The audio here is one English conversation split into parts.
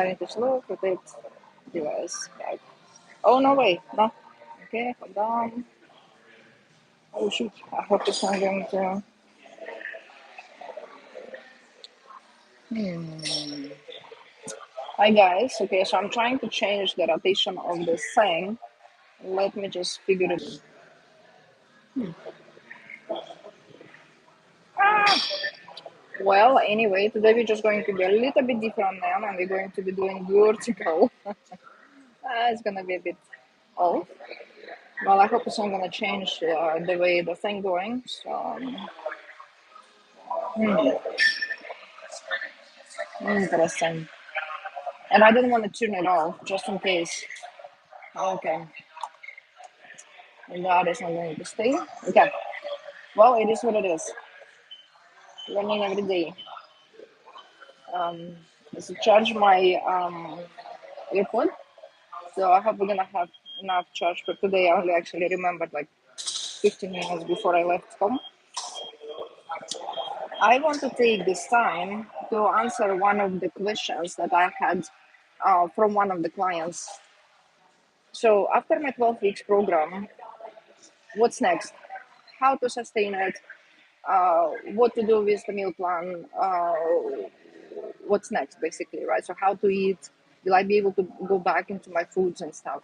starting to slow, rotate device back. Oh, no, wait, no. Okay, hold on. Oh, shoot. I hope it's not going to. Hi, guys. Okay, so I'm trying to change the rotation of this thing. Let me just figure it out. Well, anyway, today we're just going to be a little bit different now, and we're going to be doing vertical. It's gonna be a bit off. Well, I hope it's not gonna change the way the thing going. So, interesting. And I didn't want to turn it off just in case. Okay, and that is not going to stay. Okay. Well, it is what it is. Learning every day. So charge my earphone. So I hope we're gonna have enough charge for today. I only actually remembered like 15 minutes before I left home. I want to take this time to answer one of the questions that I had from one of the clients. So after my 12 weeks program, what's next? How to sustain it? What to do with the meal plan? What's next, basically, right? So how to eat? Will I be able to go back into my foods and stuff?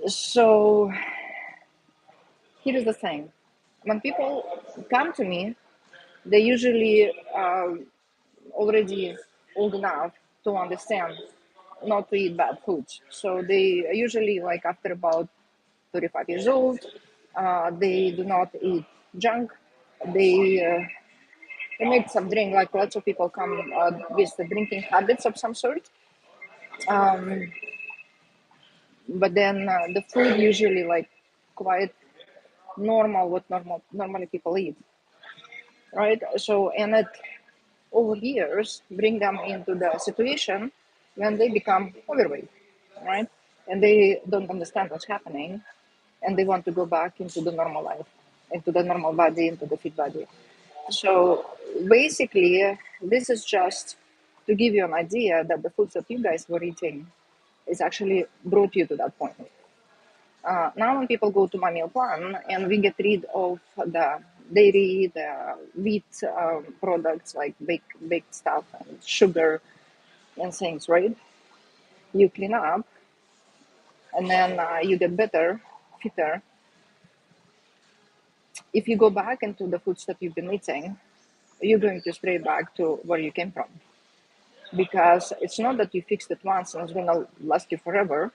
So here's the thing: when people come to me, they usually already old enough to understand not to eat bad foods. So they usually like after about 35 years old, they do not eat junk. They they make some drink. Like lots of people come with the drinking habits of some sort. Um, but then the food usually like quite normal what normally people eat, right? So and it over years bring them into the situation when they become overweight, right? And they don't understand what's happening and they want to go back into the normal life, into the normal body, into the fit body. So basically, this is just to give you an idea that the foods that you guys were eating is actually brought you to that point. Now, when people go to my meal plan and we get rid of the dairy, the wheat products like baked stuff and sugar and things, right? You clean up and then you get better, fitter. If you go back into the foods that you've been eating, you're going to stray back to where you came from. Because it's not that you fixed it once and it's going to last you forever.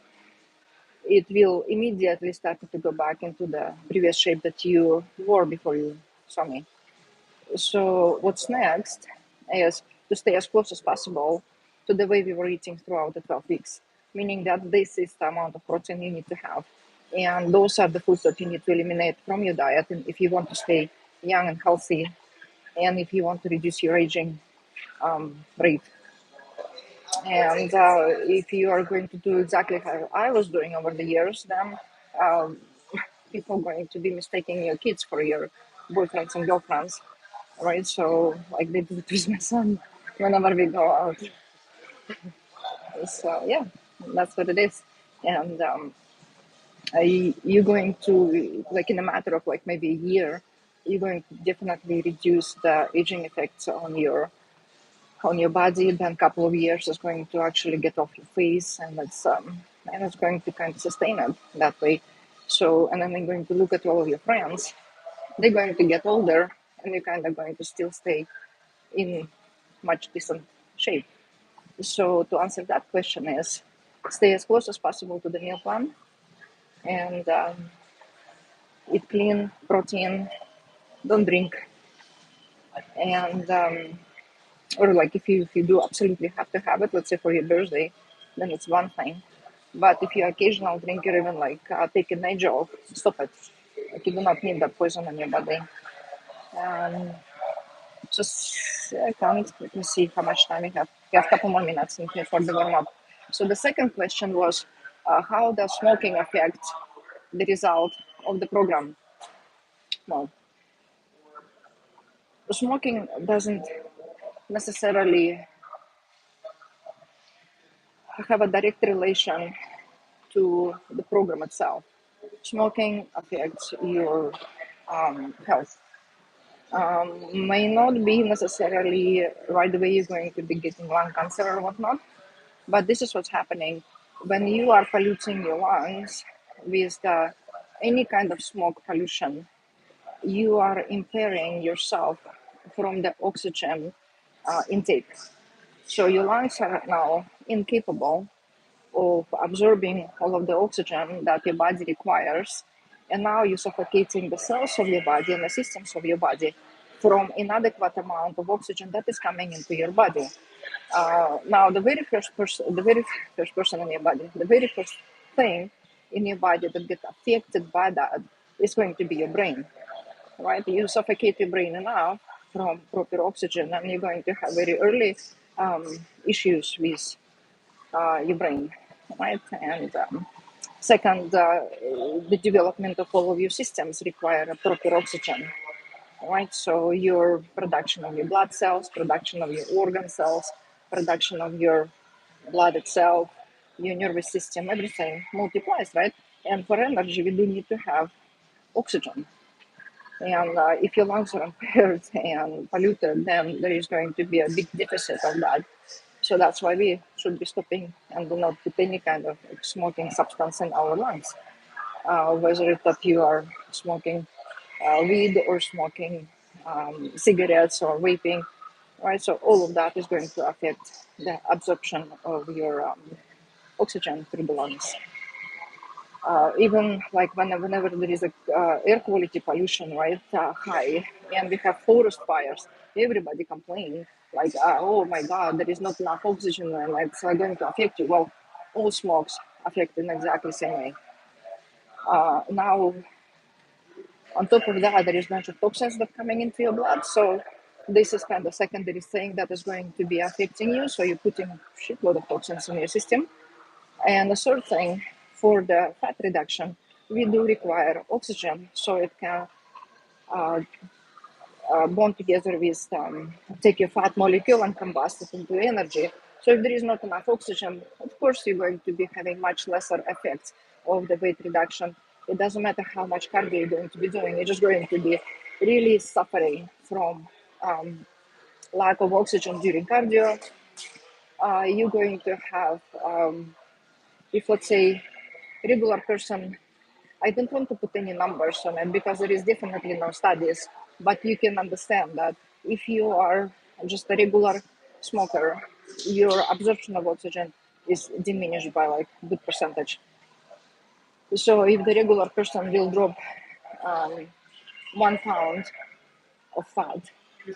It will immediately start to go back into the previous shape that you wore before you saw me. So what's next is to stay as close as possible to the way we were eating throughout the 12 weeks, meaning that this is the amount of protein you need to have. And those are the foods that you need to eliminate from your diet and if you want to stay young and healthy and if you want to reduce your aging rate. And if you are going to do exactly how I was doing over the years, then um, people are going to be mistaking your kids for your boyfriends and girlfriends, right? So, like they do it with my son whenever we go out. So, yeah, that's what it is. And you're going to, like, in a matter of like maybe a year, you're going to definitely reduce the aging effects on your body. Then a couple of years is going to actually get off your face, and it's going to kind of sustain it that way. So, and then you're going to look at all of your friends. They're going to get older, and you're kind of going to still stay in much decent shape. So, to answer that question is stay as close as possible to the meal plan and eat clean, protein, don't drink, and or like if you do absolutely have to have it, let's say for your birthday, then it's one thing. But if you're occasional drinker, even like take a night job, stop it. Like you do not need that poison in your body. Um, just count. Let me see how much time we have. We have a couple more minutes for the warm up. So the second question was, how does smoking affect the result of the program? Well, smoking doesn't necessarily have a direct relation to the program itself. Smoking affects your health. May not be necessarily right away you're going to be getting lung cancer or whatnot, but this is what's happening when you are polluting your lungs with any kind of smoke pollution. You are impairing yourself from the oxygen intake. So your lungs are now incapable of absorbing all of the oxygen that your body requires. And now you're suffocating the cells of your body and the systems of your body from inadequate amount of oxygen that is coming into your body. Now, the very first person in your body, the very first thing in your body that gets affected by that is going to be your brain, right? You suffocate your brain enough from proper oxygen, and you're going to have very early issues with your brain, right? And second, the development of all of your systems require a proper oxygen, right? So your production of your blood cells, production of your organ cells, production of your blood itself, your nervous system, everything multiplies, right? And for energy, we do need to have oxygen. And if your lungs are impaired and polluted, then there is going to be a big deficit of that. So that's why we should be stopping and do not put any kind of smoking substance in our lungs, whether it's that you are smoking weed or smoking cigarettes or vaping, right? So all of that is going to affect the absorption of your oxygen through the lungs. Even like whenever there is a air quality pollution, right, high, and we have forest fires, everybody complain like, oh my God, there is not enough oxygen and it's going to affect you. Well, all smokes affect in exactly the same way. Now, on top of that, there is a bunch of toxins that coming into your blood. So this is kind of secondary thing that is going to be affecting you. So you're putting a shitload of toxins in your system. And the third thing, for the fat reduction, we do require oxygen so it can uh, bond together with, take your fat molecule and combust it into energy. So if there is not enough oxygen, of course you're going to be having much lesser effects of the weight reduction. It doesn't matter how much cardio you're going to be doing, you're just going to be really suffering from lack of oxygen during cardio. You're going to have, if let's say, regular person, I don't want to put any numbers on it because there is definitely no studies, but you can understand that if you are just a regular smoker, your absorption of oxygen is diminished by like a good percentage. So if the regular person will drop 1 pound of fat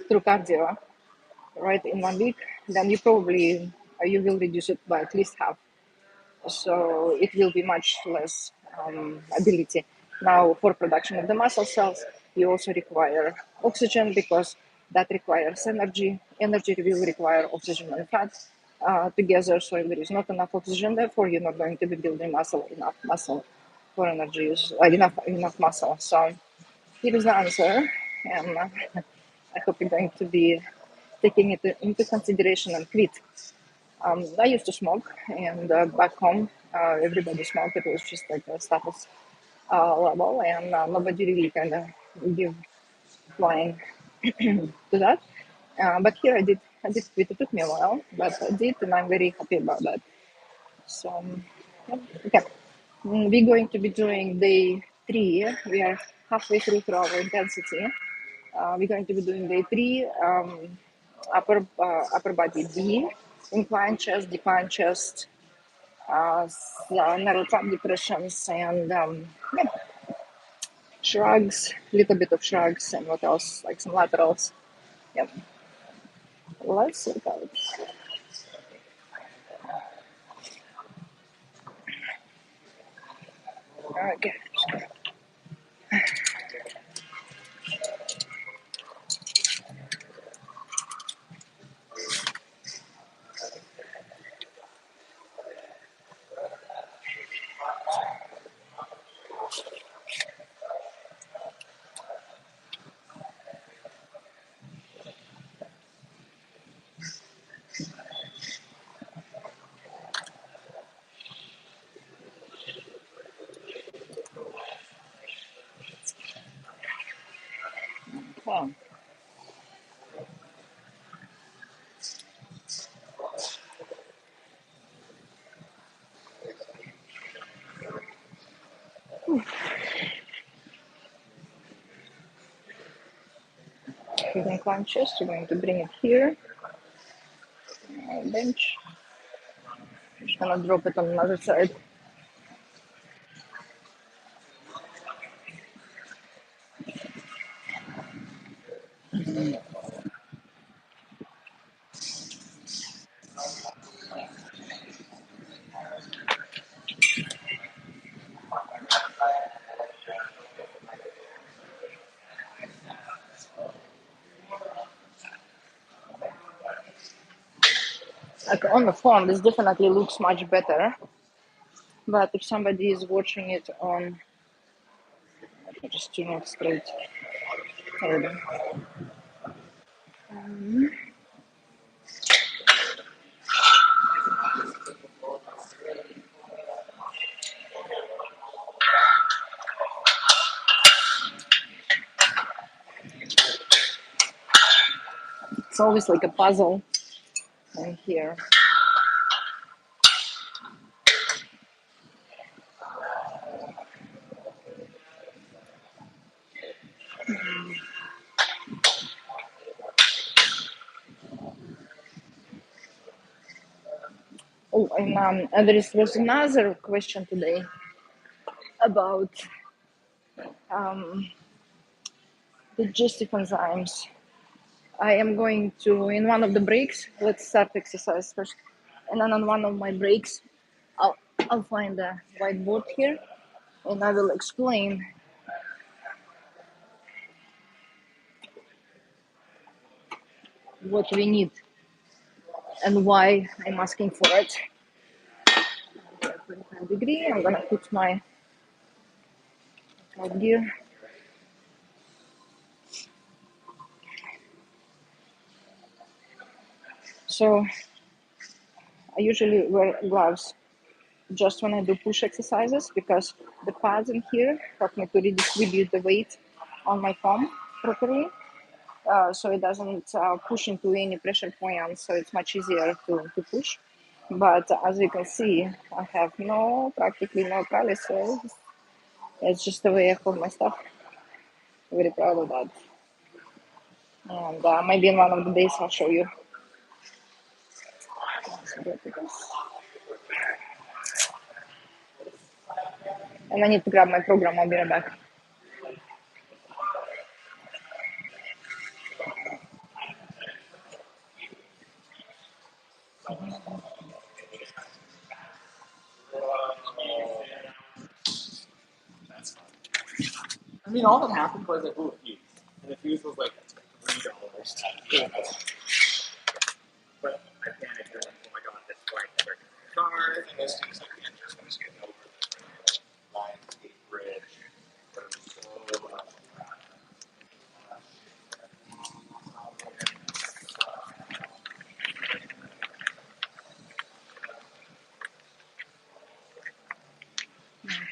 through cardio, right, in 1 week, then you will reduce it by at least half. So it will be much less ability. Now, for production of the muscle cells, you also require oxygen because that requires energy. Energy will require oxygen and fat together. So if there is not enough oxygen, therefore you're not going to be building enough muscle for energy, enough muscle. So here is the answer, and I hope you're going to be taking it into consideration and quit. I used to smoke, and back home, everybody smoked. It was just like a status level, and nobody really kind of give flying to that. But here I did quit. It took me a while, but I did, and I'm very happy about that. So, yeah, okay. We're going to be doing day 3. We are halfway through our intensity. We're going to be doing day 3, upper body D, incline chest, decline chest, narrow trap depressions, and yeah, shrugs, little bit of shrugs, and what else, like some laterals. Yep. Let's look out. Okay. with inclined chest. You're going to bring it here, bench. Just gonna drop it on another side. Like on the phone, this definitely looks much better. But if somebody is watching it on, let me just turn it straight. There we go. It's always like a puzzle in here. Oh, and was another question today about um, digestive enzymes. I am going to, in one of the breaks, let's start exercise first. And then on one of my breaks, I'll, I'll find a whiteboard here and I will explain what we need and why I'm asking for it. 25 degree, I'm gonna put my gear. So I usually wear gloves just when I do push exercises because the pads in here help me to redistribute the weight on my palm properly. So it doesn't push into any pressure points, so it's much easier to push. But as you can see, I have practically no calluses. It's just the way I hold my stuff. Very proud of that. And maybe in one of the days I'll show you. And I need to grab my program. I'll be right back. I mean, all that happened was like, ooh, Fuse. And the Fuse was like $3. Yeah. But I panicked and like, oh my god, this flight is card. And those things like the interest was getting over the line, State Bridge. But it was so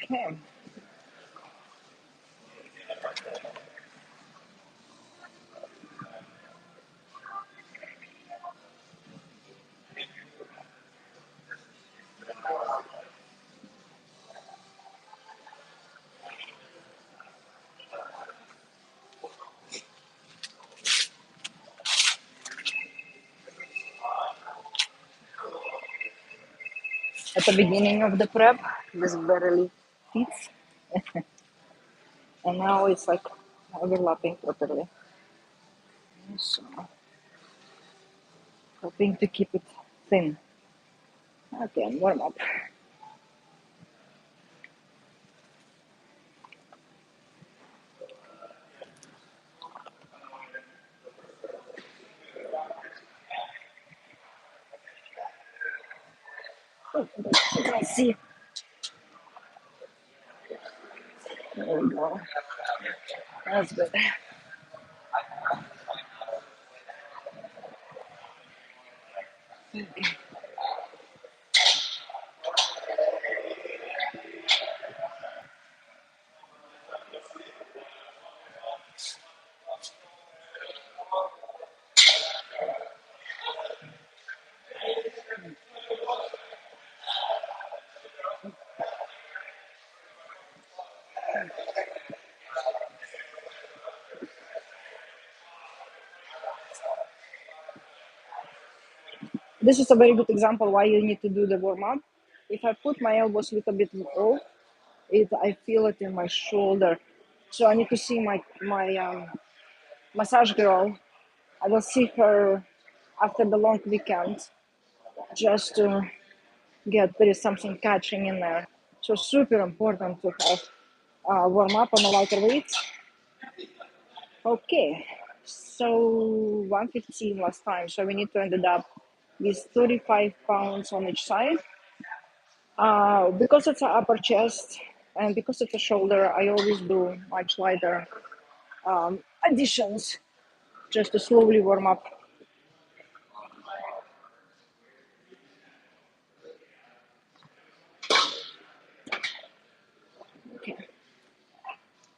Okay. At the beginning of the prep, this barely fits, and now it's like overlapping properly. So, hoping to keep it thin. Okay, warm up. Oh, let's see. There we go. That's good. this is a very good example why you need to do the warm up. If I put my elbows a little bit off, I feel it in my shoulder. So I need to see my massage girl. I will see her after the long weekend, just to get there is something catching in there. So super important to have warm up on a lighter weight. Okay, so 115 last time. So we need to end up with 35 pounds on each side. Because it's an upper chest and because it's a shoulder, I always do much lighter additions just to slowly warm up. Okay,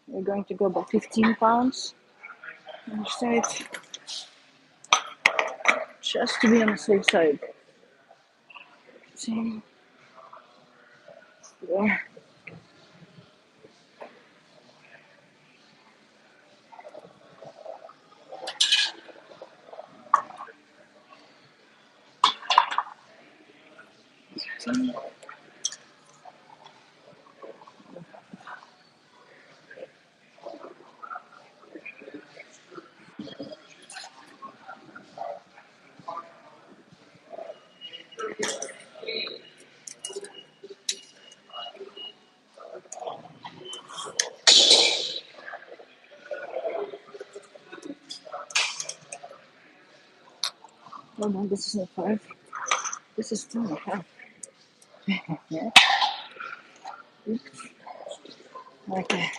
we're going to go about 15 pounds on each side, just to be on the safe side. 15. Yeah. Oh no, this is not 5. This is 2.5. Yeah. Okay.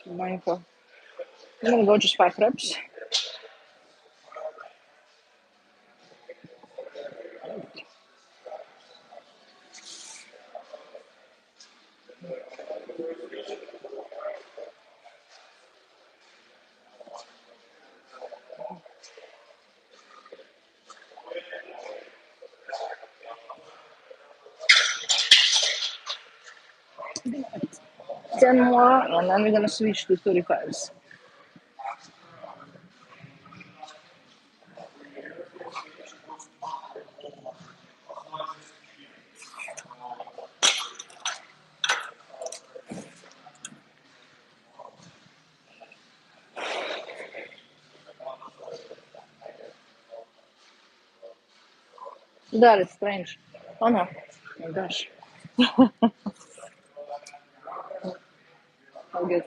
Mindful. I'm gonna go just 5 reps. Ten more, and then we're gonna switch to 35s. That is strange. Oh no. Oh my gosh. How good.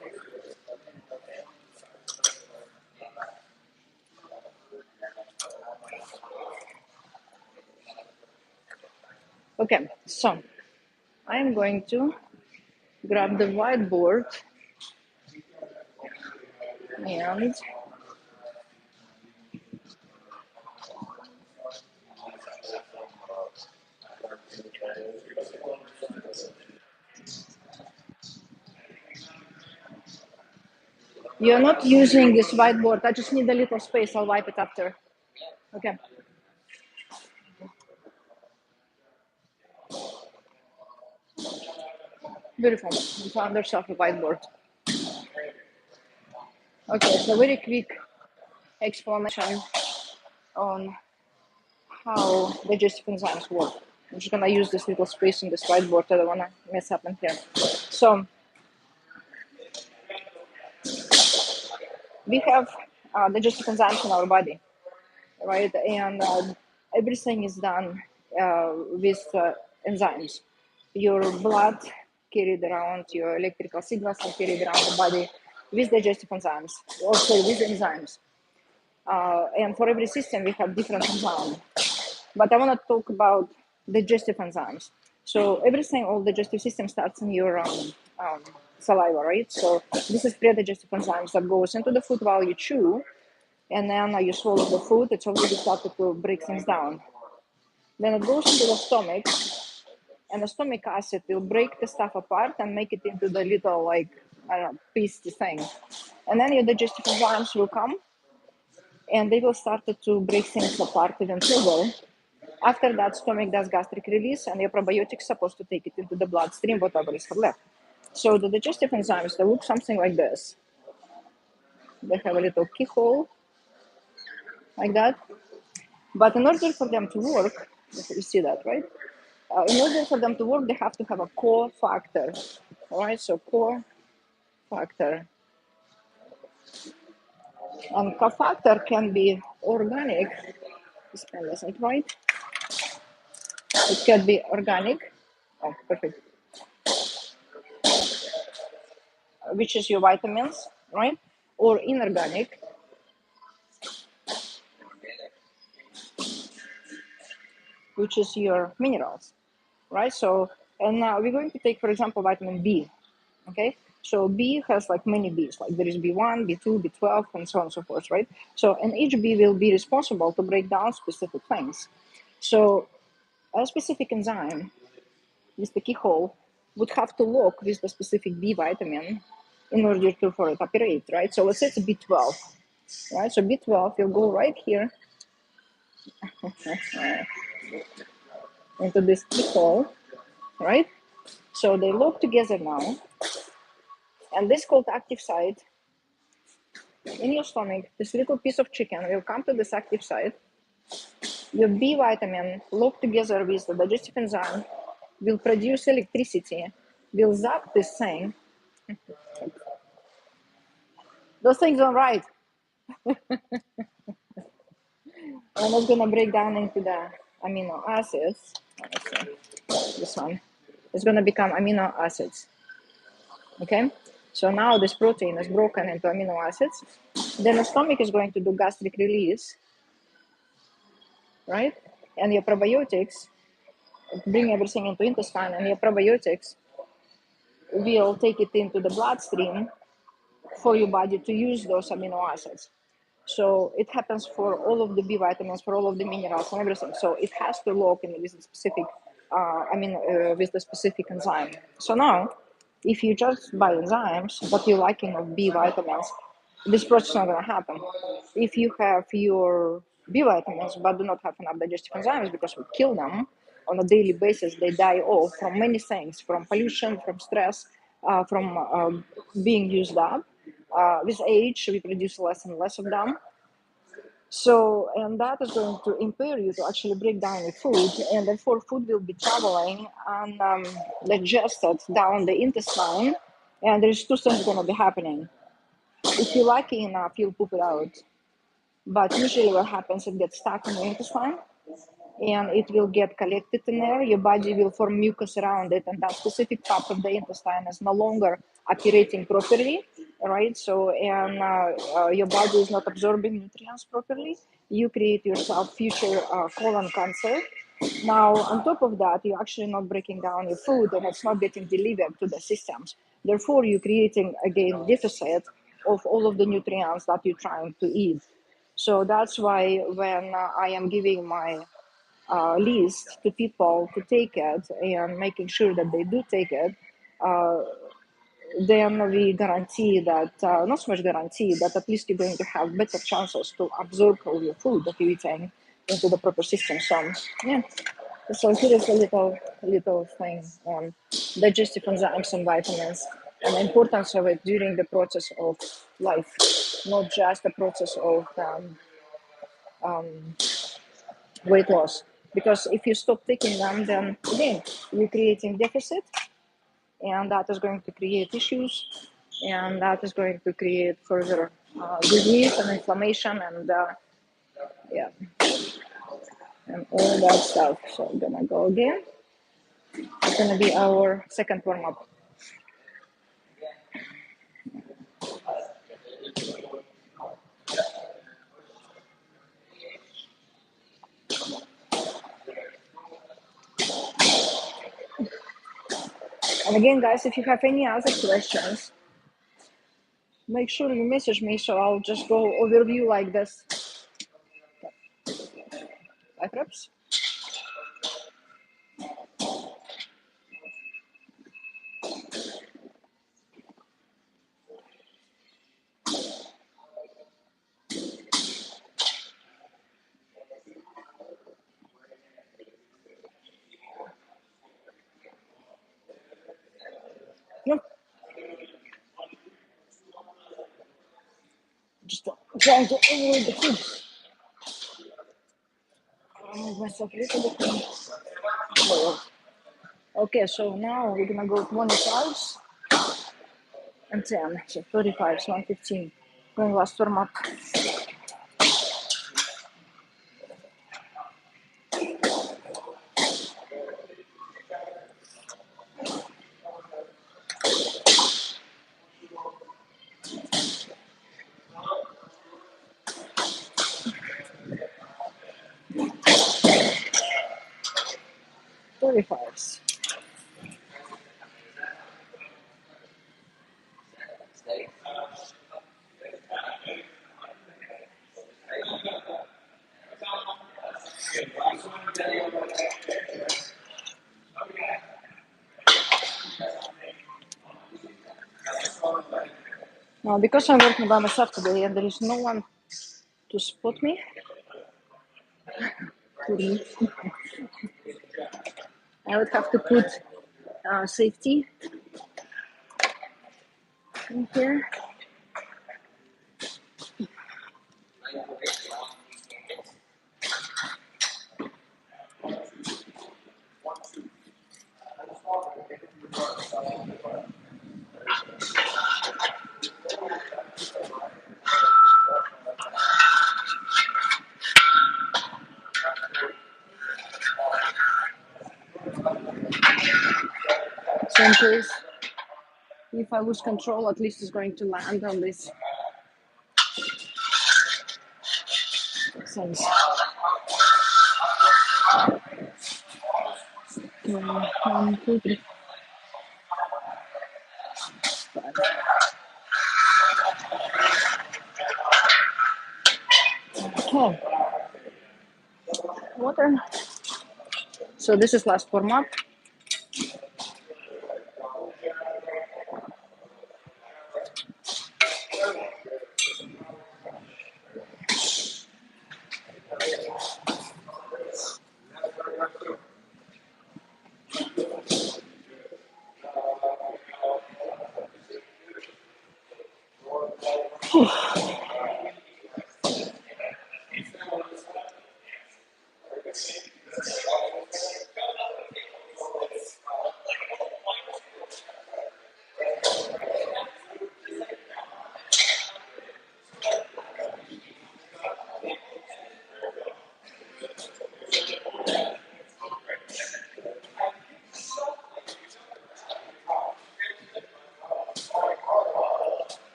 Okay, so I'm going to grab the whiteboard and you're not using this whiteboard. I just need a little space. I'll wipe it after. Okay. Beautiful. You found yourself a whiteboard. Okay, so very quick explanation on how digestive enzymes work. I'm just gonna use this little space in this whiteboard. I don't wanna mess up in here. So we have digestive enzymes in our body, right? And everything is done with enzymes. Your blood carried around, your electrical signals are carried around the body with digestive enzymes, also with enzymes. And for every system, we have different enzymes. But I want to talk about digestive enzymes. So everything, all digestive system starts in your saliva, right? So this is pre-digestive enzymes that goes into the food while you chew, and then you swallow the food. It's already started to break things down. Then it goes into the stomach, and the stomach acid will break the stuff apart and make it into the little, like, I don't know, pasty thing. And then your digestive enzymes will come, and they will start to break things apart even further. After that, stomach does gastric release, and your probiotics supposed to take it into the bloodstream, whatever is left. So the digestive enzymes, they look something like this. They have a little keyhole, like that. But in order for them to work, you see that, right? In order for them to work, they have to have a core factor. All right, so core factor. And cofactor can be organic. This pen doesn't write. It can be organic. Oh, perfect. Which is your vitamins, right? Or inorganic, which is your minerals, right? So, and we're going to take, for example, vitamin B, okay? So B has like many Bs, like there is B1, B2, B12, and so on and so forth, right? So, and each B will be responsible to break down specific things. So a specific enzyme with the keyhole would have to look with the specific B vitamin in order to for it operate, right? So let's say it's B12, right? So B12 will go right here into this keyhole, right? So they lock together now, and this called active site in your stomach. This little piece of chicken will come to this active site. Your B vitamin locked together with the digestive enzyme will produce electricity, will zap this thing. Those things don't write. And it's gonna break down into the amino acids. Let's see, this one. It's gonna become amino acids. Okay? So now this protein is broken into amino acids. Then the stomach is going to do gastric release, right? And your probiotics bring everything into intestine, and your probiotics will take it into the bloodstream for your body to use those amino acids. So it happens for all of the B vitamins, for all of the minerals and everything. So it has to lock in with the specific, with the specific enzyme. So now, if you just buy enzymes, but you're lacking of B vitamins, this process is not going to happen. If you have your B vitamins but do not have enough digestive enzymes because we kill them on a daily basis, they die off from many things, from pollution, from stress, from being used up. With age, we produce less and less of them. So, and that is going to impair you to actually break down your food, and therefore food will be traveling and digested down the intestine, and there's two things going to be happening. If you're lucky enough, you'll poop it out. But usually what happens, it gets stuck in the intestine, and it will get collected in there. Your body will form mucus around it, and that specific part of the intestine is no longer operating properly, right? So, and your body is not absorbing nutrients properly. You create yourself future colon cancer. Now, on top of that, you're actually not breaking down your food, and it's not getting delivered to the systems. Therefore, you're creating again deficit of all of the nutrients that you're trying to eat. So that's why when I am giving my list to people to take it and making sure that they do take it, then we guarantee that, not so much guarantee, that at least you're going to have better chances to absorb all your food that you're eating into the proper system. So, yeah. So here is a little thing on digestive enzymes and vitamins and the importance of it during the process of life, not just the process of weight loss. Because if you stop taking them, then again, you're creating deficit, and that is going to create issues, and that is going to create further disease and inflammation, and yeah, and all that stuff. So I'm gonna go again. It's gonna be our second warm up. And again, guys, if you have any other questions, make sure you message me, so I'll just go overview like this. Like reps. Yep. Just trying to avoid the food. I'll myself a little bit more. Okay, so now we're gonna go 25s and 10. So 35s, 115. Going last warm up. Thirty-fives. Now, because I'm working by myself today and there is no one to spot me, I would have to put safety in here. So in case if I lose control, at least it's going to land on this sense. One, two, three, five. Okay. Water. So this is last warm up.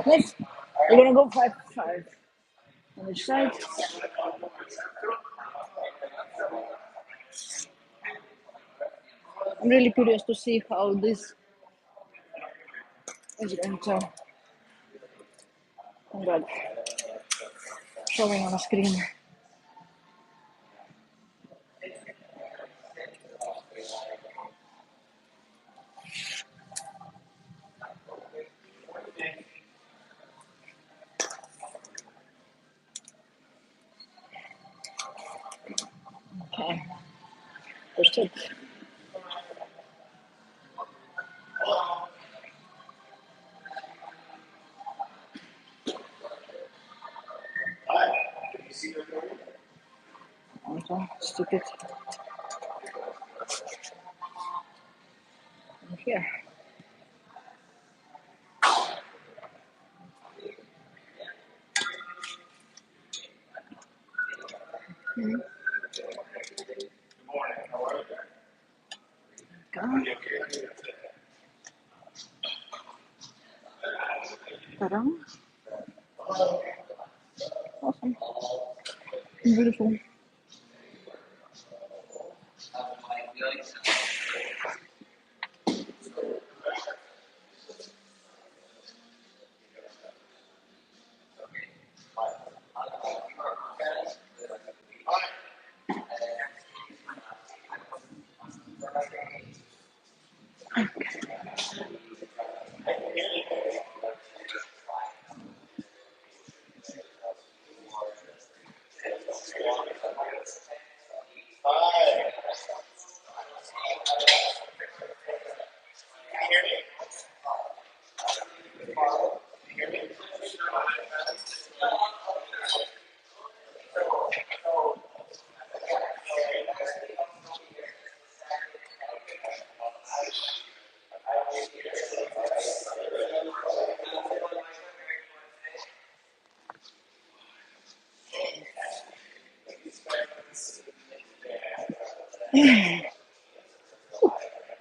Next, we're gonna go 5-5 on each side. I'm really curious to see how this is going to end up showing on a screen. Okay, first it. Okay, stick it in here. Ta-da. Awesome. Beautiful.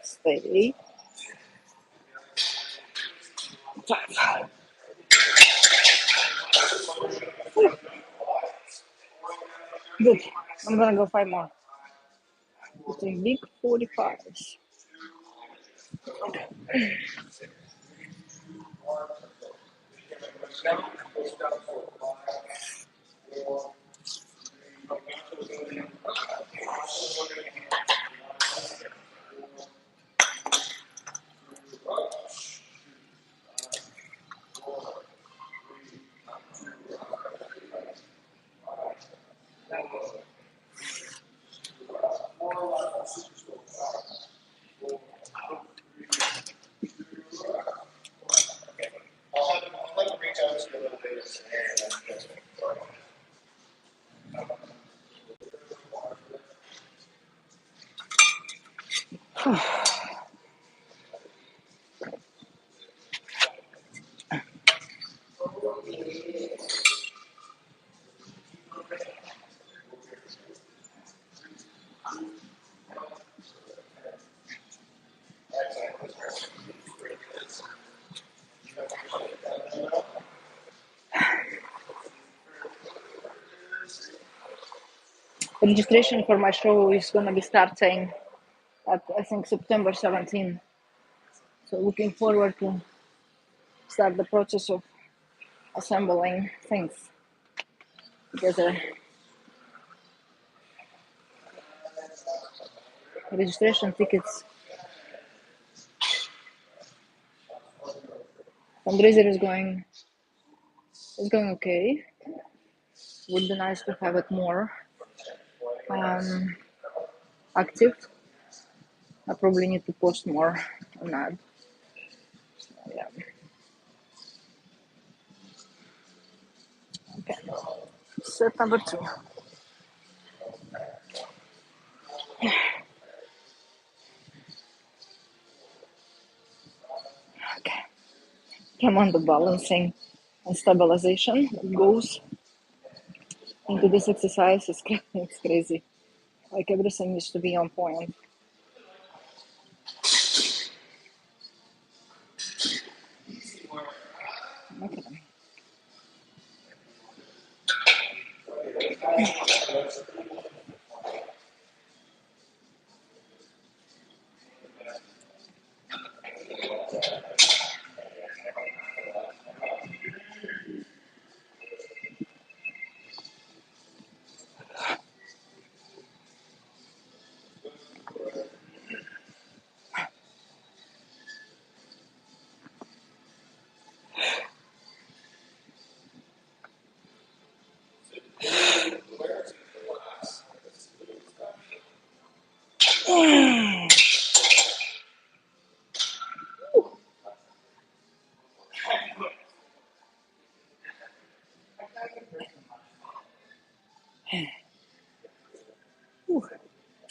Stay. 5. Good. I'm gonna go 5 more. Between big 45s. Registration for my show is gonna be starting at I think September 17. So looking forward to start the process of assembling things together. Registration tickets. Fundraiser is going okay. Would be nice to have it more active. I probably need to post more on that. So, yeah. Okay. Set number 2. Okay. Come on, the balancing and stabilization that goes into this exercise is it's crazy. Like everything needs to be on point. Okay.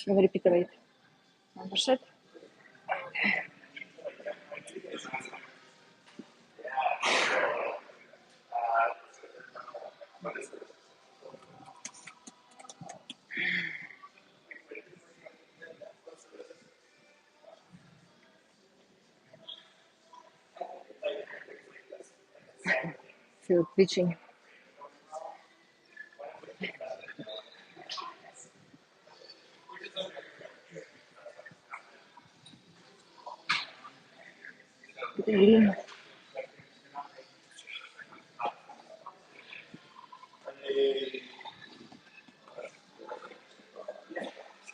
I'm gonna repeat the weight. Number set. feel twitching.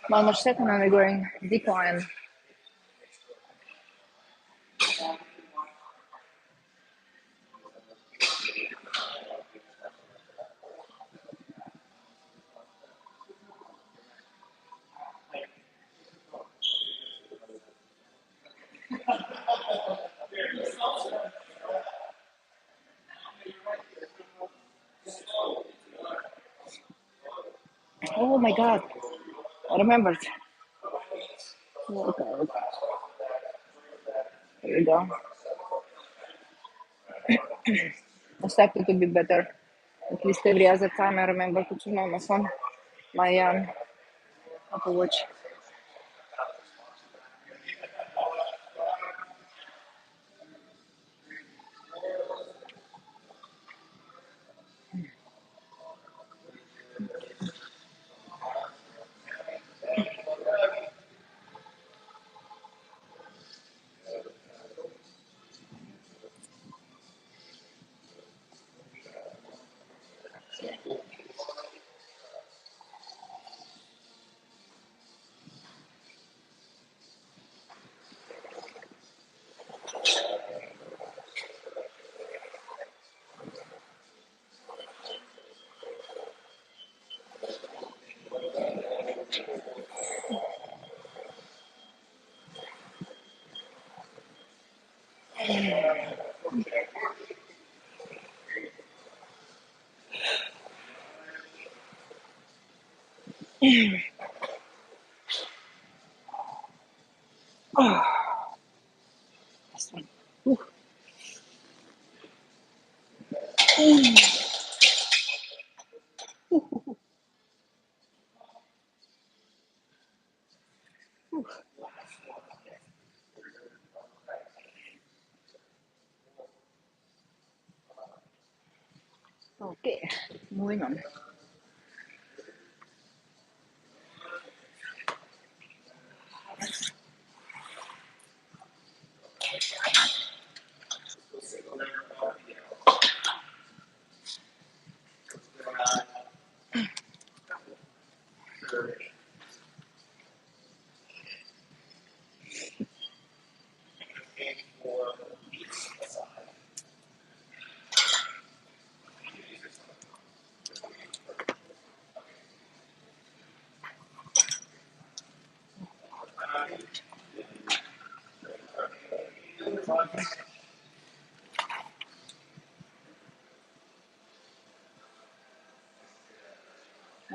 Minus second, and we're going decline. Oh my god, I remembered. Okay, here we go. I started to be better. At least every other time I remember to turn on my phone, my Apple Watch. This one. Ooh. Okay, moving on.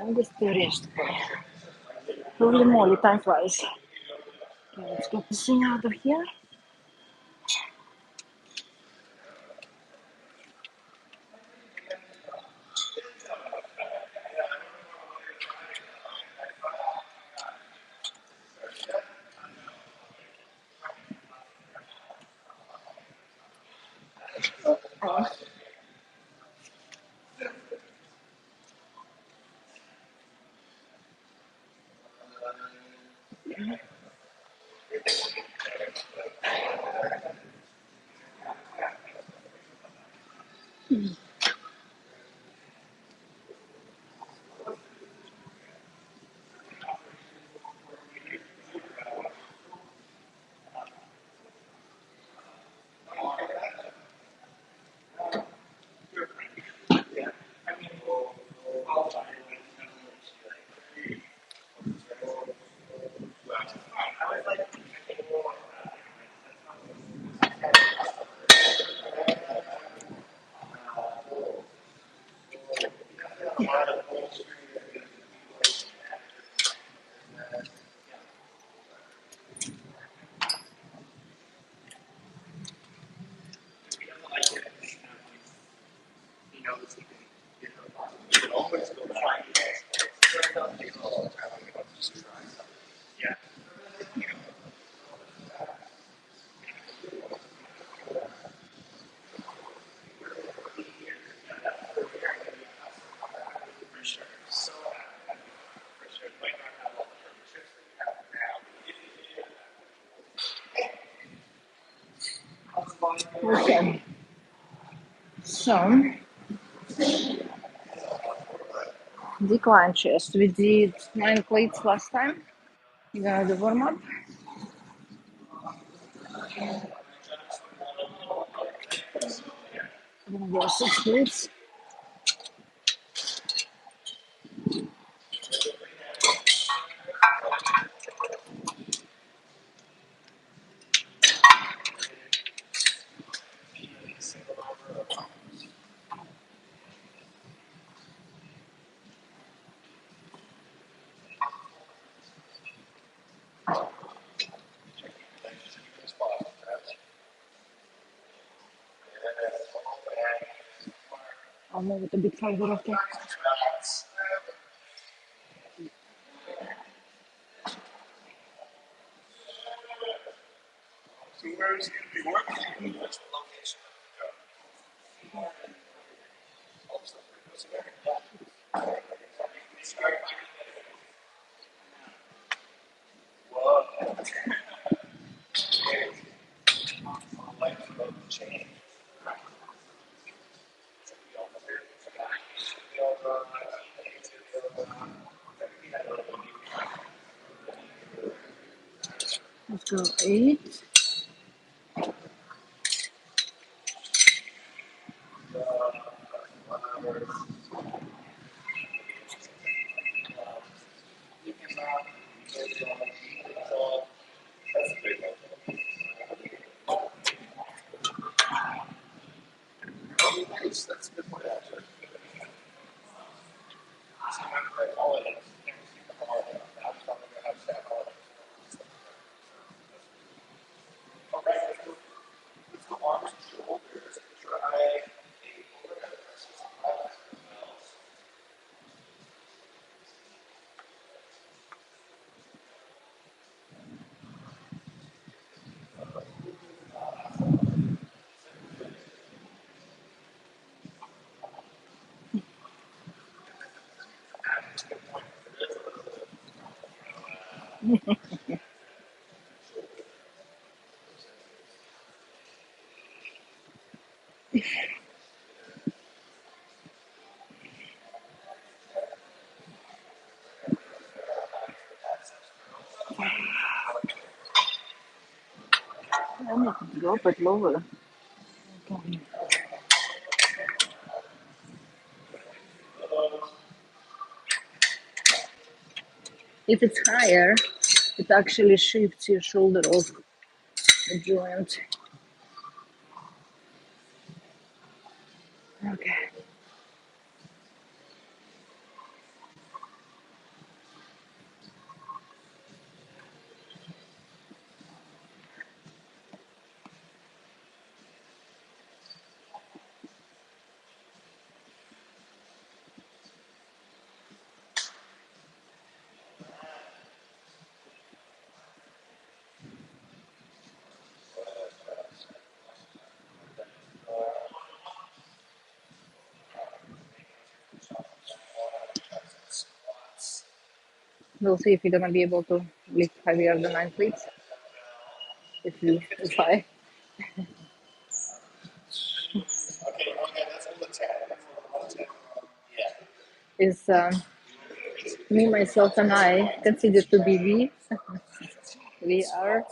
I'm just curious. Holy moly, time flies. Okay, let's get this thing out of here. Okay. So, decline chest. We did 9 plates last time. You're gonna do warm up. I'm gonna go 6 plates. I'll move it a bit further, okay? So where is he going to be working? What's the location? Let's go 8. That's a good point, actually. I need to drop it lower. Okay. If it's higher, it actually shifts your shoulder off the joint. Okay. We'll see if you're gonna be able to lift heavier than 9 plates. If I Okay, that's a little tap. is me, myself, and I consider to be we. We are.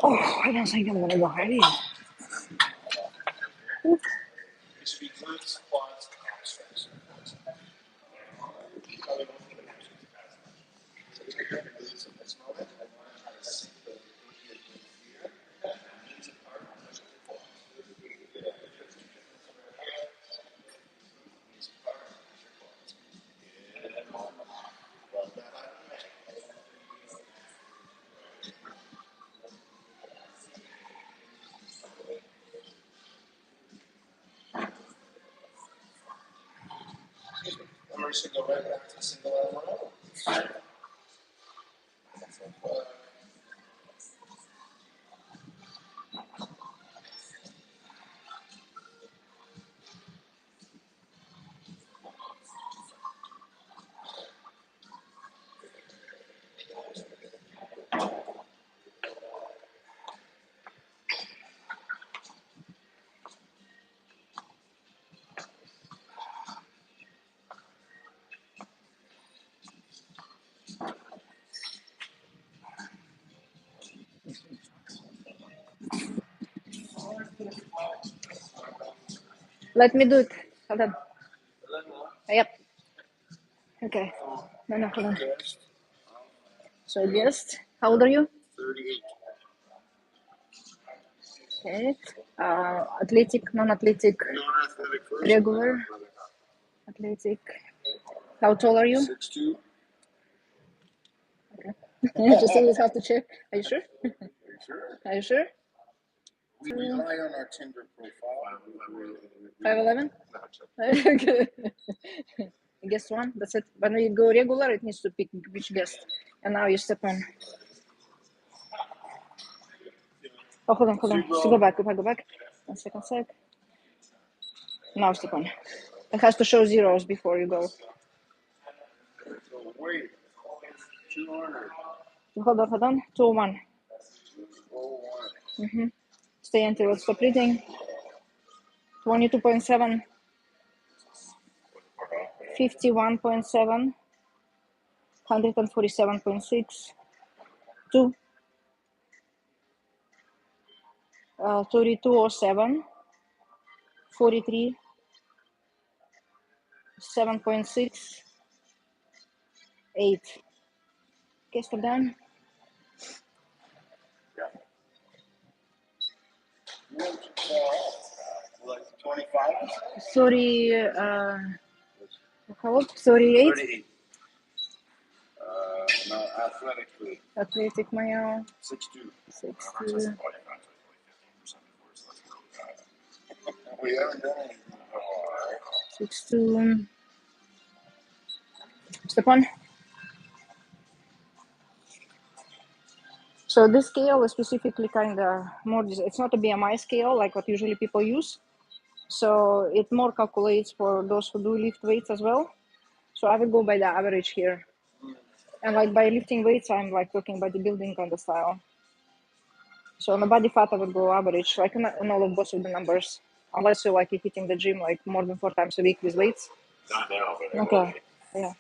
Oh, I don't think I'm gonna go heavy. person go right back to single animal. Let me do it. Hold on. Yep. Okay. No, hold on. So guest, how old are you? 38. Okay. Athletic, non-athletic, Non-athletic first. regular, athletic. How tall are you? 6'2". Just always have to check. Are you sure? Are you sure? Are you sure? We rely on our Tinder profile. 5'11"? Okay. Guest one, that's it. When you go regular, it needs to pick which guest. And now you step on. Oh, hold on. So go back. 1 second, sec. Now step on. It has to show zeros before you go. So wait, 200. Hold on. 201. 201. Stay until it stop reading. 22.7. 51.7. 147.6. 2. 3207. 43. 7.6. 8. Okay, stop down. Like 25? 30, how old? 38? 38. No, athletically. Athletic male. 6'2". 6'2". We haven't done anything. 6'2". Step on. So this scale is specifically kind of more, it's not a BMI scale like what usually people use. So it more calculates for those who do lift weights as well. So I will go by the average here. And like by lifting weights, I'm like talking by the building kind of style. So on the body fat, I would go average, like in all of both of the numbers. Unless you're like hitting the gym like more than 4 times a week with weights. Not now, but Okay. Yeah.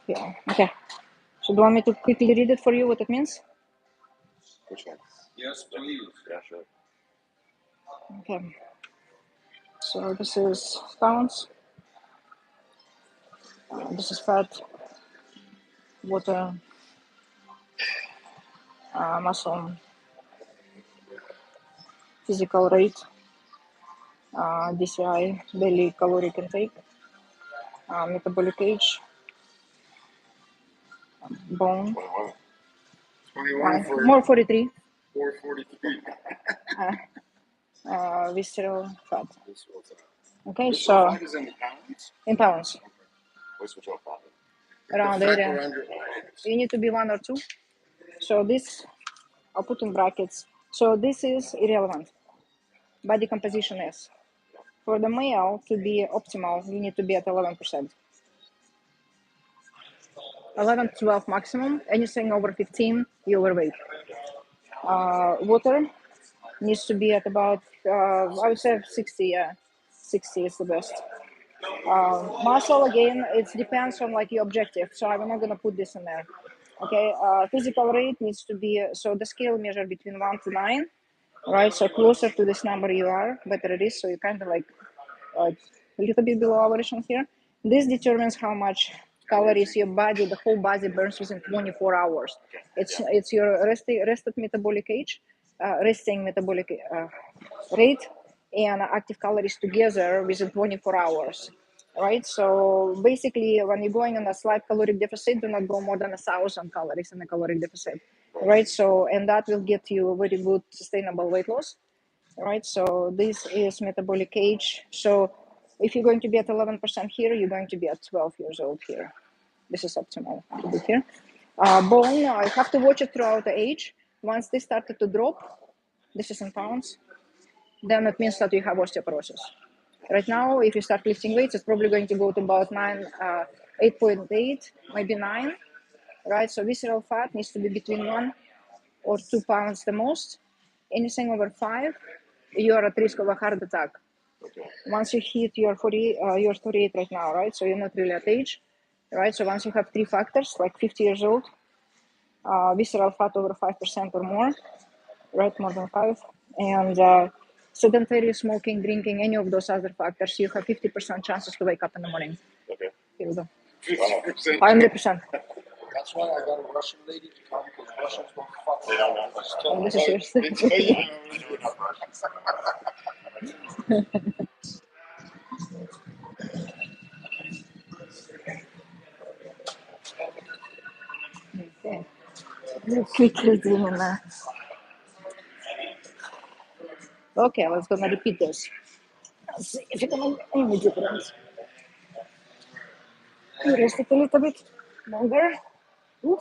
Yeah. Okay. So do you want me to quickly read it for you, what it means? Which one? Yes, please. Yeah, sure. Okay. So this is pounds. This is fat, water, muscle, physical rate, DCI, daily caloric intake, metabolic age, bone, 21 for more 43, 443. visceral fat. Okay, This so fat is in pounds? in pounds, What's your profit? around The fat there. around your eyes. You need to be 1 or 2. So this, I'll put in brackets. So this is irrelevant. Body composition is. For the male to be optimal, you need to be at 11%. 11 to 12 maximum. Anything over 15, you're overweight. Water needs to be at about, I would say 60, yeah. 60 is the best. Muscle, again, it depends on like your objective. So I'm not going to put this in there. Okay, physical rate needs to be, so the scale measure between 1 to 9, right? So closer to this number you are, better it is. So you kind of like a little bit below average on here. This determines how much calories your body, the whole body burns within 24 hours. It's your rested metabolic age, resting metabolic rate, and active calories together within 24 hours. Right, so basically, when you're going on a slight caloric deficit, do not go more than 1,000 calories in a caloric deficit. Right, so and that will get you a very good sustainable weight loss. right? So this is metabolic age. So if you're going to be at 11% here, you're going to be at 12 years old here. This is optimal to be here. Bone, I have to watch it throughout the age. Once they started to drop, this is in pounds, then it means that you have osteoporosis. Right now, if you start lifting weights, it's probably going to go to about 8.8, maybe 9, right? So visceral fat needs to be between 1 or 2 pounds the most. Anything over 5, you're at risk of a heart attack. Once you hit your 40, you're 38 right now, right? So you're not really at age, right? So once you have 3 factors, like 50 years old, visceral fat over 5% or more, right? More than 5. And sedentary, smoking, drinking, any of those other factors, you have 50% chances to wake up in the morning. Okay. Here we go. 100%. 100%. That's why I got a Russian lady to come, because Russians don't fuck. They don't know. Oh, this is yours. They tell you they know enough Russians. Okay. Let's quickly zoom in there. Okay, let's gonna repeat this. Let's see if you can make any difference. Rest it a little bit longer. Ooh.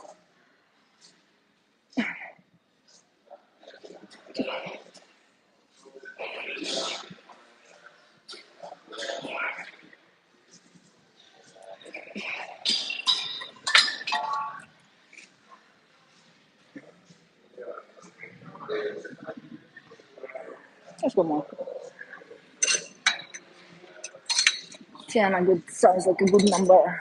Let's go more. 10, a good, sounds like a good number.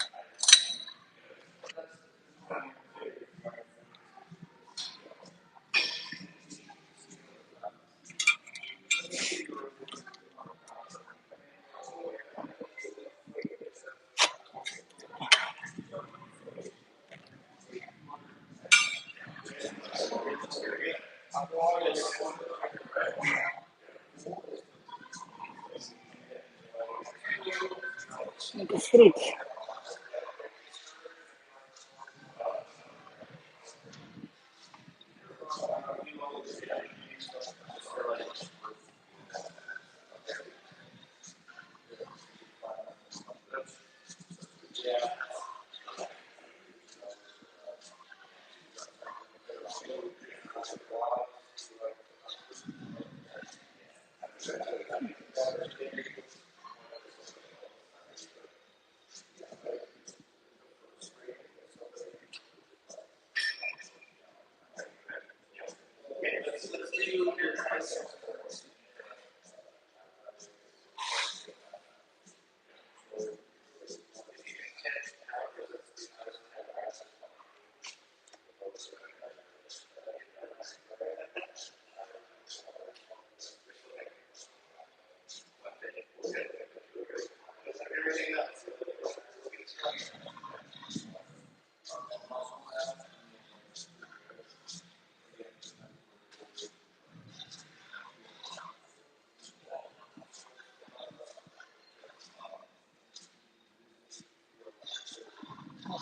Make it straight.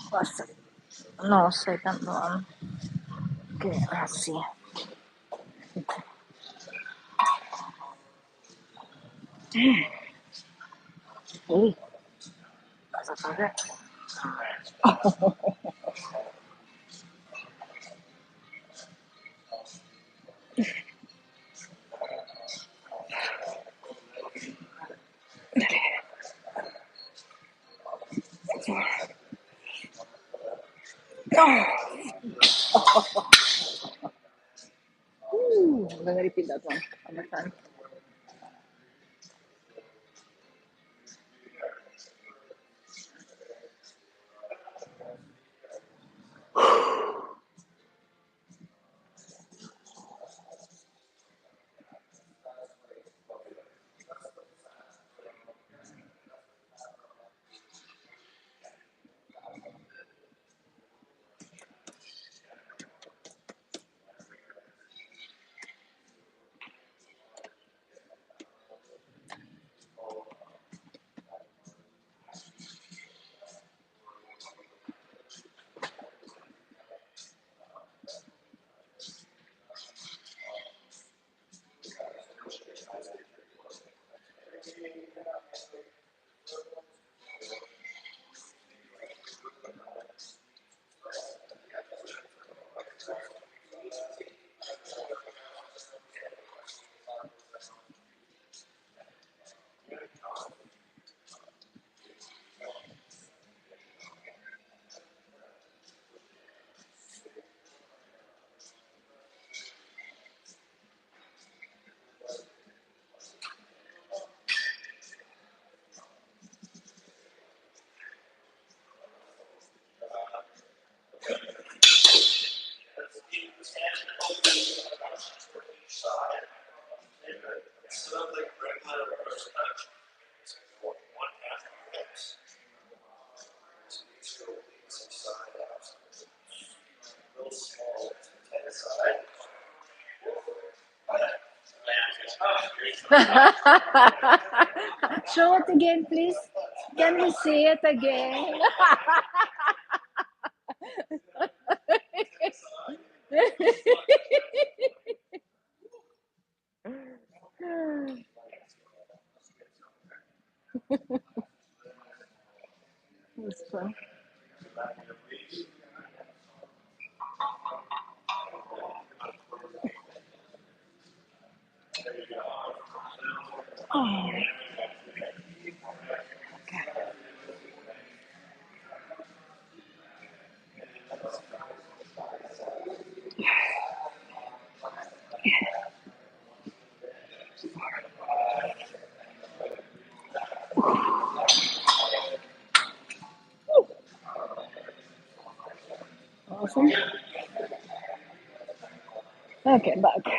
First, no, second one. Okay, let's see. Hey, that's a bugger. Ooh, I'm gonna repeat that one more time. Show it again, please. Can we see it again? That's fun. Oh, awesome. Okay, back.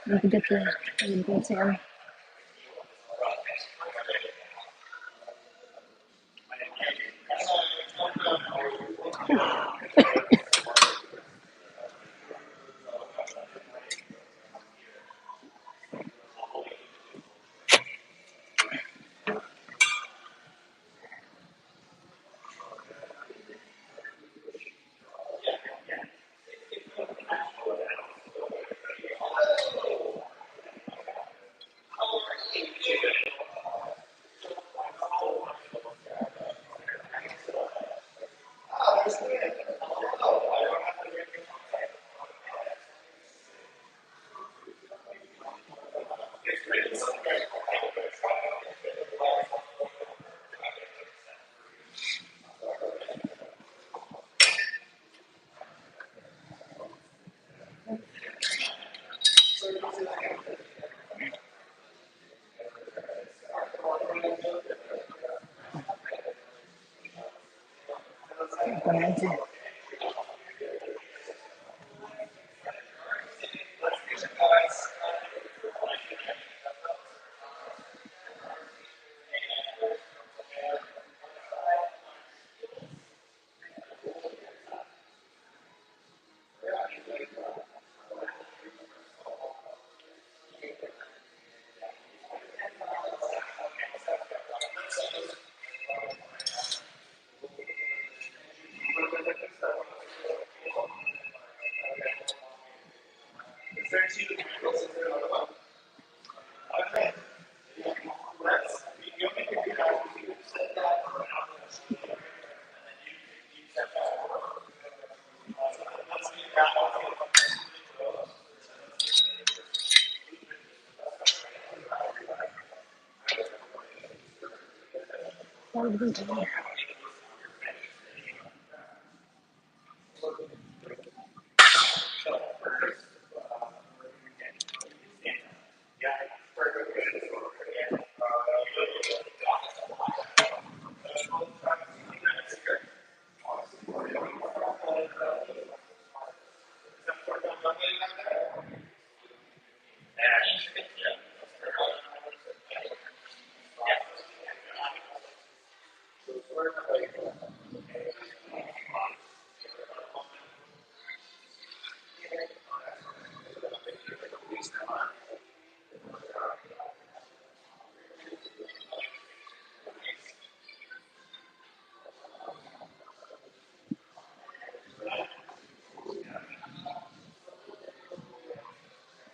Need to get the boots in.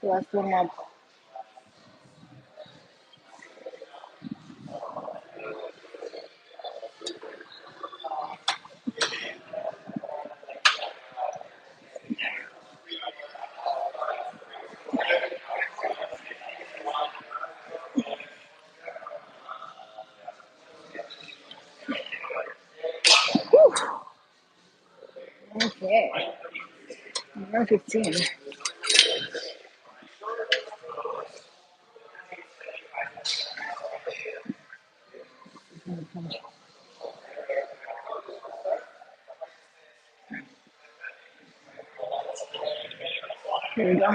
Last warm up. Okay. 1:15. Here we go.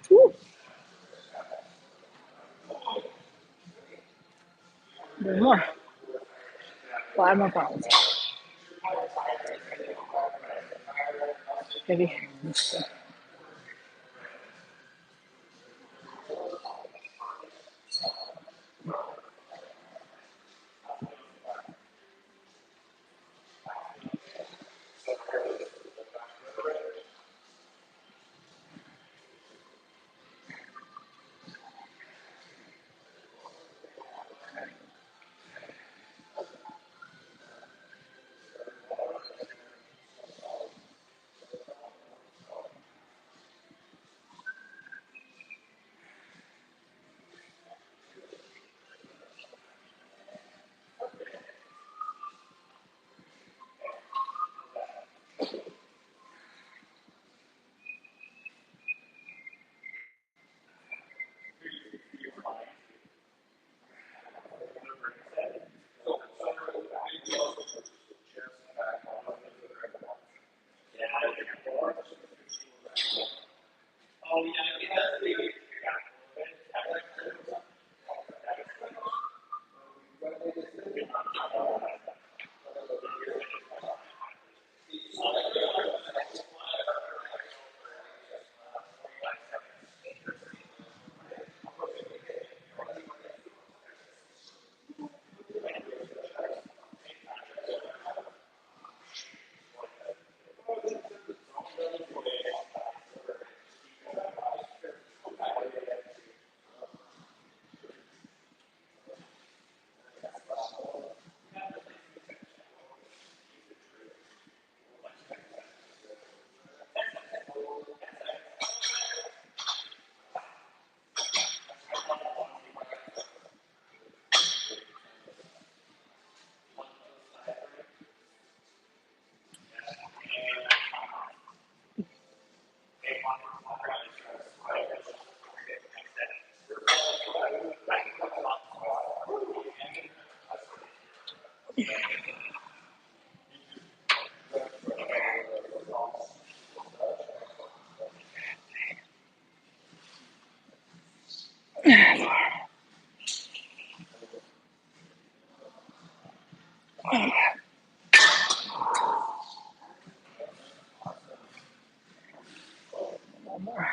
Woo. There's more. 5 more pounds. Maybe. One more.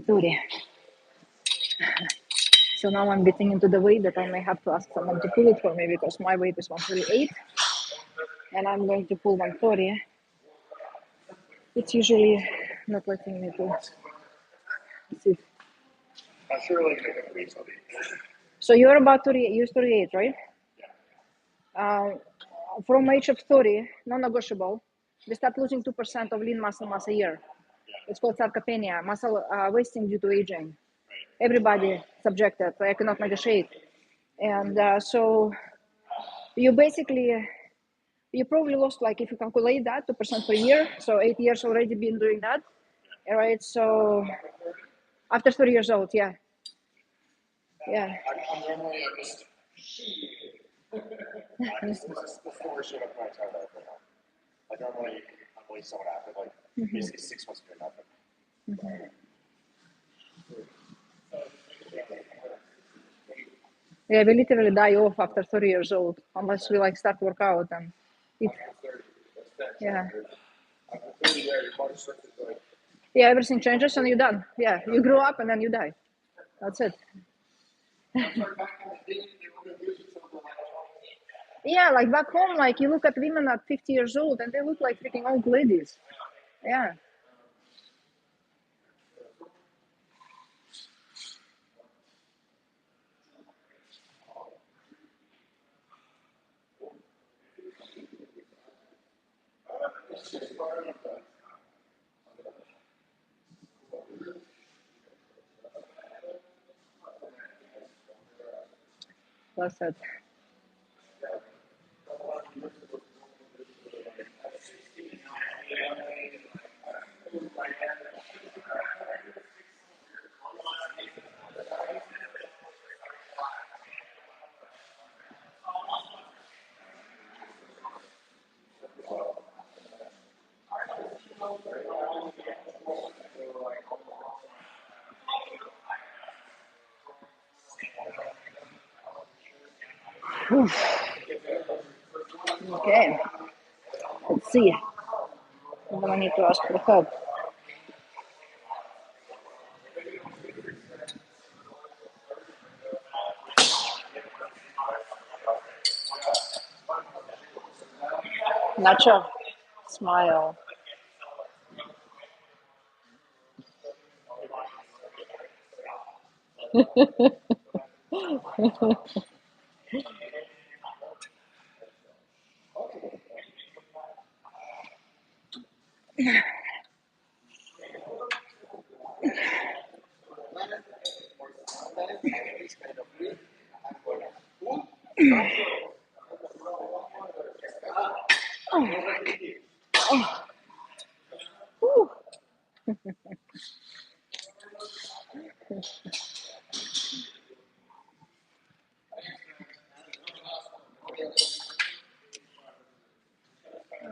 Sorry. So now I'm getting into the weight that I may have to ask someone to pull it for me because my weight is 138 and I'm going to pull 140. It's usually not letting me pull. Let's see. I'm sure like a week will be. So you're about 30, you're 38, right? From age of 30, non-negotiable, we start losing 2% of lean muscle mass a year. It's called sarcopenia, muscle wasting due to aging. Everybody subjected, I cannot negotiate. And so you basically, you probably lost, like if you calculate that, 2% per year, so 8 years already been doing that, right? So after 30 years old, yeah. Yeah. I'm normally just before showing up my time right now. Like normally I'm always somewhat active, like basically 6 months doing nothing. Yeah, we literally die off after 30 years old, unless we like start workout and it, yeah. Yeah, everything changes and you're done. Yeah, you grow up and then you die. That's it. Yeah, like back home, like you look at women at 50 years old and they look like freaking old ladies. Yeah. That's it. Okay, let's see. I'm gonna need to ask for help. Nacho, smile. Whew.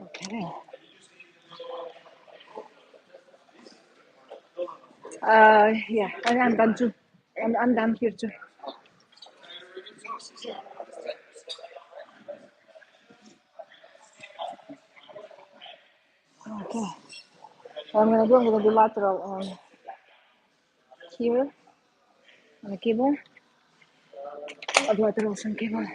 Okay. Yeah, I'm done too. I'm done here too. Okay. What I'm gonna do lateral on here on the keyboard. Laterals on keyboard.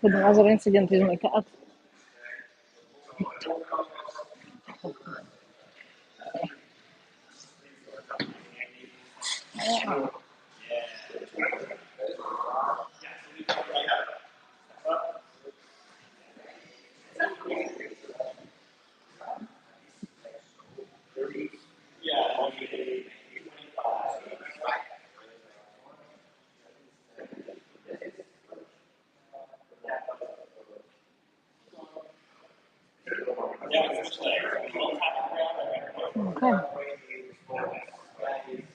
With another incident with my cat. Okay.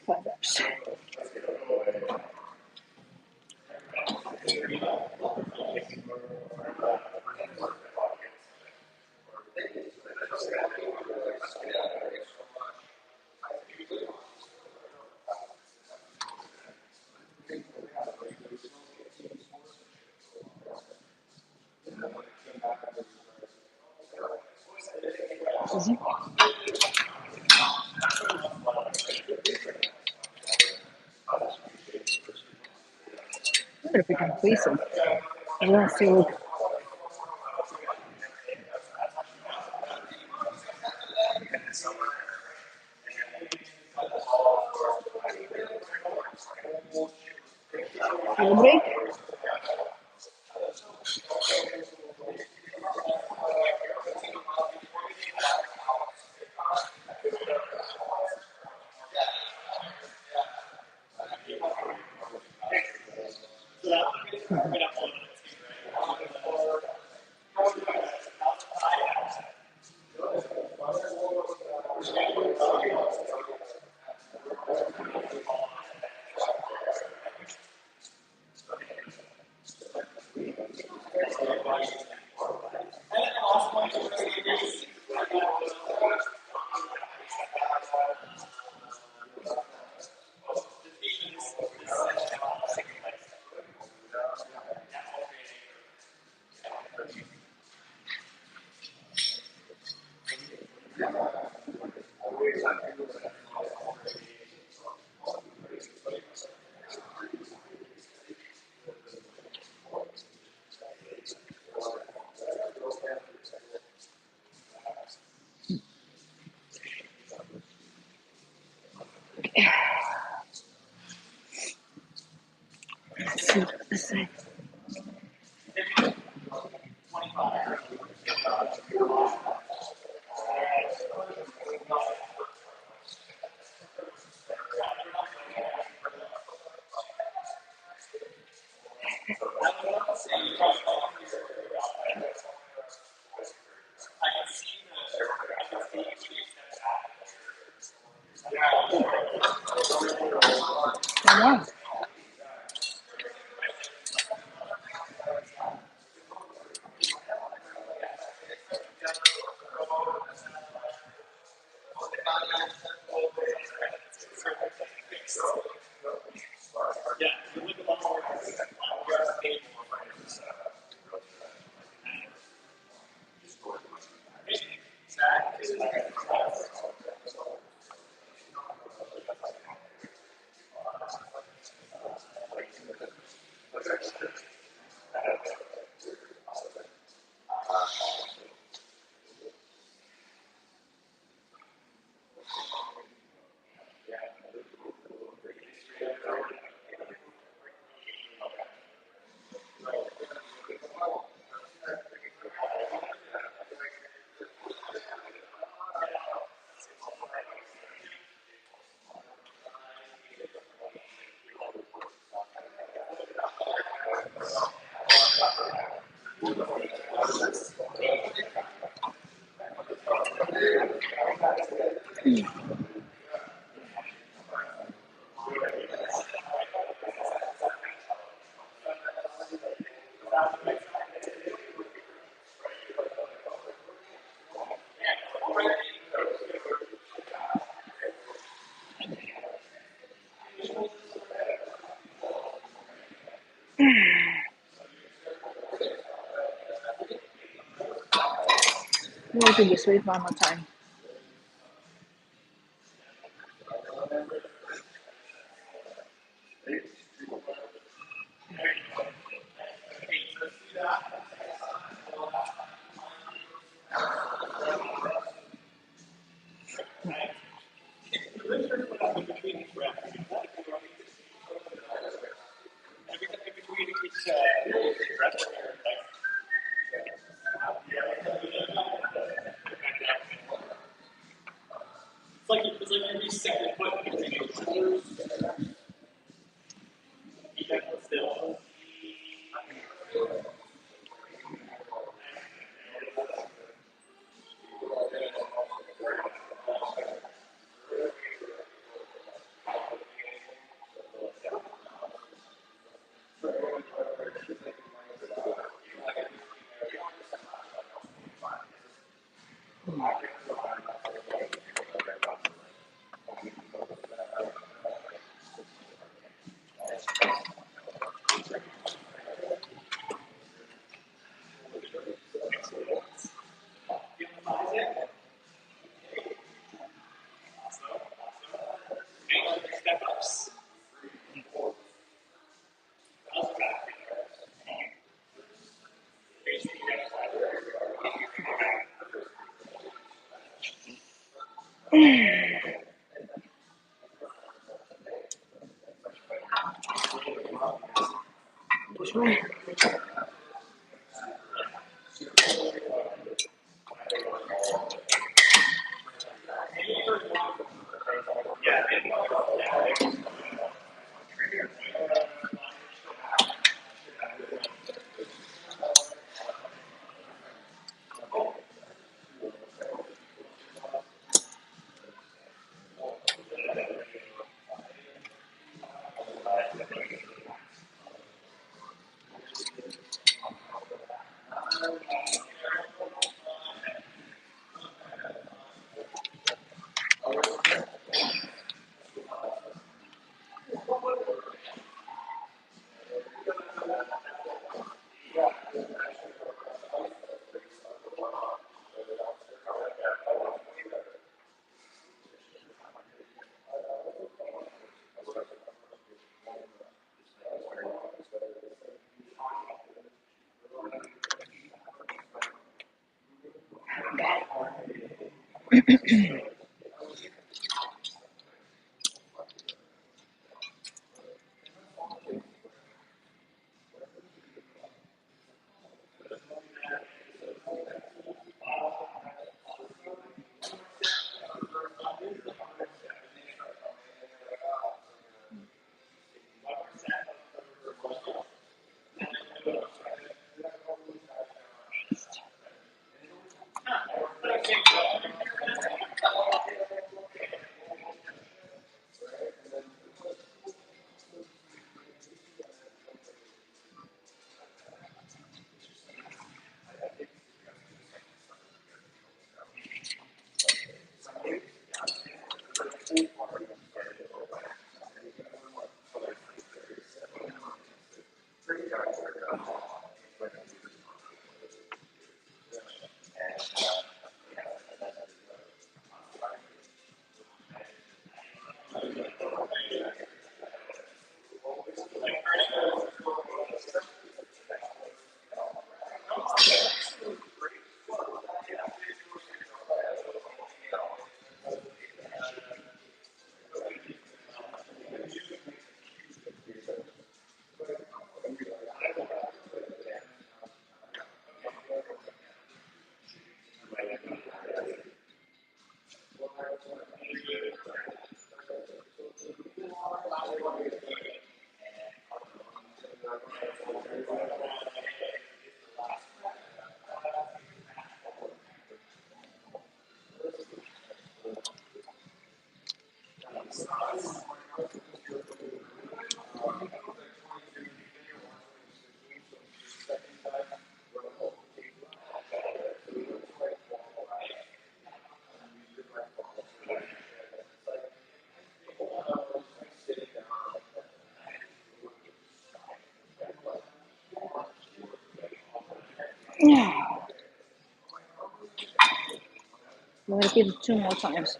Feathers. Is it? I wonder if we can place it. Let's see what. Will break? Let's see this side. Come on. We'll do this weight one more time. We'll repeat it 2 more times.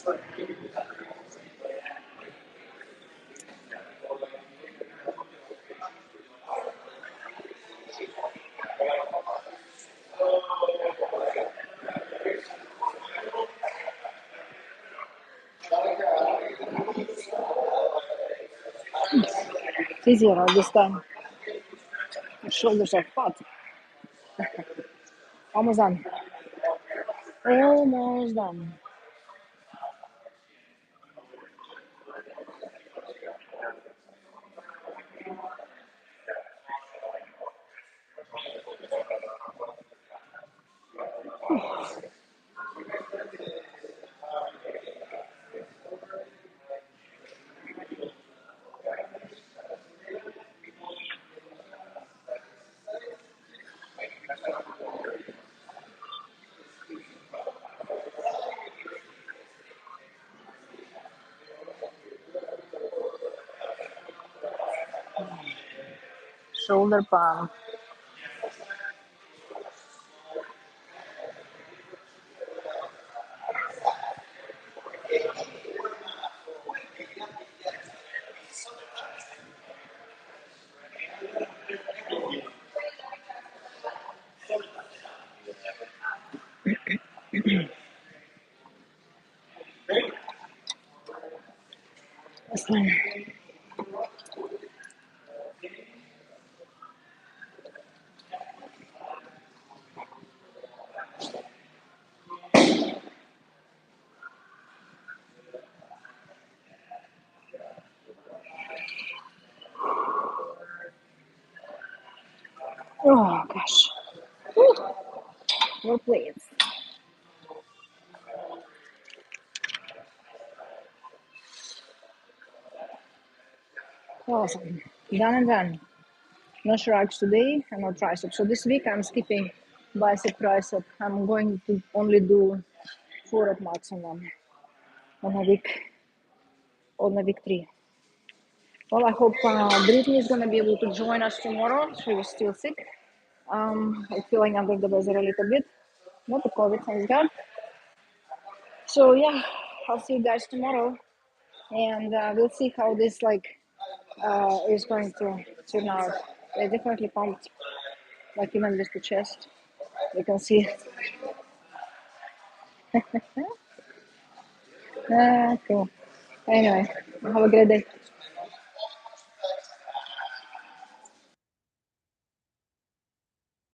It's easier all this time. My shoulders are hot. Almost done. Almost done. Shoulder pump. That's fine. Oh gosh. Whew. More plates. Awesome. Done and done. No shrugs today and no tricep. So this week I'm skipping bicep, tricep. I'm going to only do 4 at maximum on a week 3. Well, I hope Brittany is going to be able to join us tomorrow. She was still sick. I'm feeling under the weather a little bit. Not the COVID, thank God. So yeah, I'll see you guys tomorrow, and we'll see how this is going to turn out. I definitely pumped, like even just the chest. You can see. Cool. Anyway, have a great day.